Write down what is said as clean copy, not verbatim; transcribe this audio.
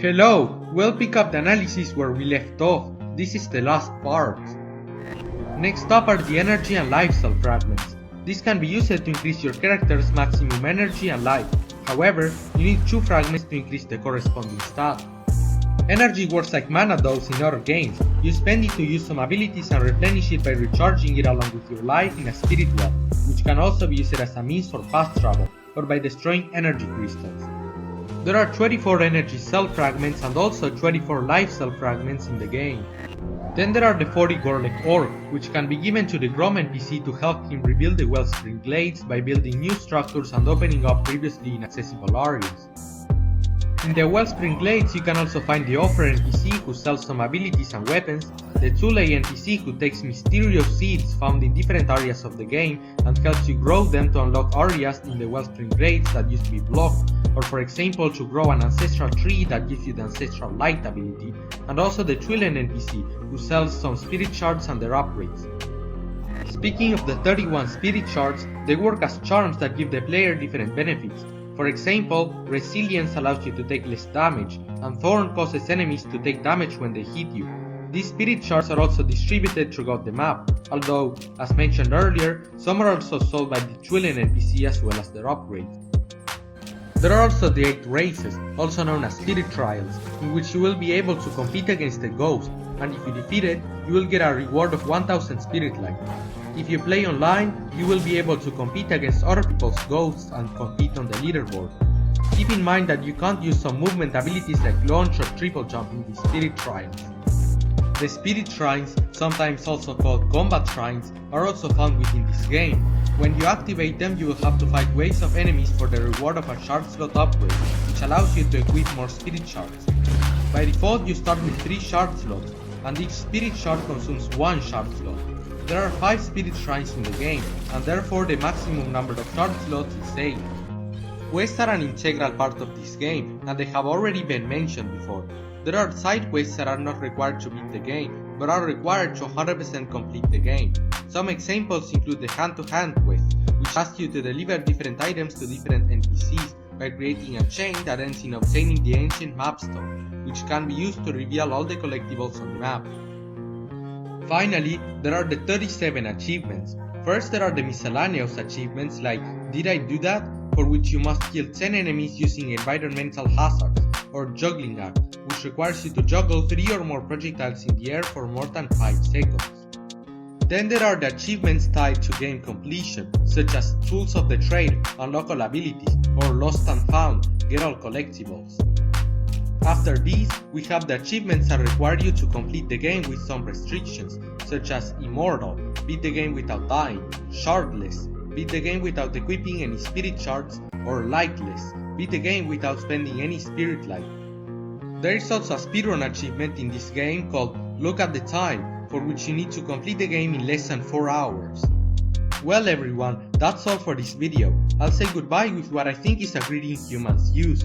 Hello, we'll pick up the analysis where we left off. This is the last part. Next up are the energy and life cell fragments. This can be used to increase your character's maximum energy and life. However, you need 2 fragments to increase the corresponding stat. Energy works like mana does in other games. You spend it to use some abilities and replenish it by recharging it along with your life in a spirit well, which can also be used as a means for fast travel, or by destroying energy crystals. There are 24 energy cell fragments and also 24 life cell fragments in the game. Then there are the 40 Gorlek Orb, which can be given to the Grom NPC to help him rebuild the Wellspring Glades by building new structures and opening up previously inaccessible areas. In the Wellspring Glades you can also find the Offer NPC who sells some abilities and weapons, the Thule NPC who takes mysterious seeds found in different areas of the game and helps you grow them to unlock areas in the Wellspring Glades that used to be blocked, or for example to grow an ancestral tree that gives you the Ancestral Light ability, and also the Twillen NPC who sells some spirit shards and their upgrades. Speaking of the 31 spirit shards, they work as charms that give the player different benefits. For example, Resilience allows you to take less damage, and Thorn causes enemies to take damage when they hit you. These spirit shards are also distributed throughout the map, although, as mentioned earlier, some are also sold by the Twillen NPC as well as their upgrades. There are also the 8 races, also known as Spirit Trials, in which you will be able to compete against a ghost, and if you defeat it, you will get a reward of 1000 Spirit Light. If you play online, you will be able to compete against other people's ghosts and compete on the leaderboard. Keep in mind that you can't use some movement abilities like launch or triple jump in the Spirit Trials. The Spirit Shrines, sometimes also called Combat Shrines, are also found within this game. When you activate them, you will have to fight waves of enemies for the reward of a shard slot upgrade, which allows you to equip more Spirit Shards. By default, you start with 3 shard slots, and each Spirit Shard consumes 1 shard slot. There are 5 Spirit Shrines in the game, and therefore the maximum number of shard slots is 8. Quests are an integral part of this game, and they have already been mentioned before. There are side quests that are not required to beat the game, but are required to 100% complete the game. Some examples include the hand-to-hand quest, which asks you to deliver different items to different NPCs by creating a chain that ends in obtaining the ancient mapstone, which can be used to reveal all the collectibles on the map. Finally, there are the 37 achievements. First, there are the miscellaneous achievements like Did I Do That?, for which you must kill 10 enemies using environmental hazards, or Juggling Act, which requires you to juggle 3 or more projectiles in the air for more than 5 seconds. Then there are the achievements tied to game completion, such as Tools of the Trade, Unlock All Abilities, or Lost and Found, Get All Collectibles. After these, we have the achievements that require you to complete the game with some restrictions, such as Immortal, beat the game without dying, Shardless, beat the game without equipping any spirit shards, or Lightless, beat the game without spending any spirit light. There is also a speedrun achievement in this game called Look at the Time, for which you need to complete the game in less than 4 hours. Well everyone, that's all for this video. I'll say goodbye with what I think is a greeting humans use.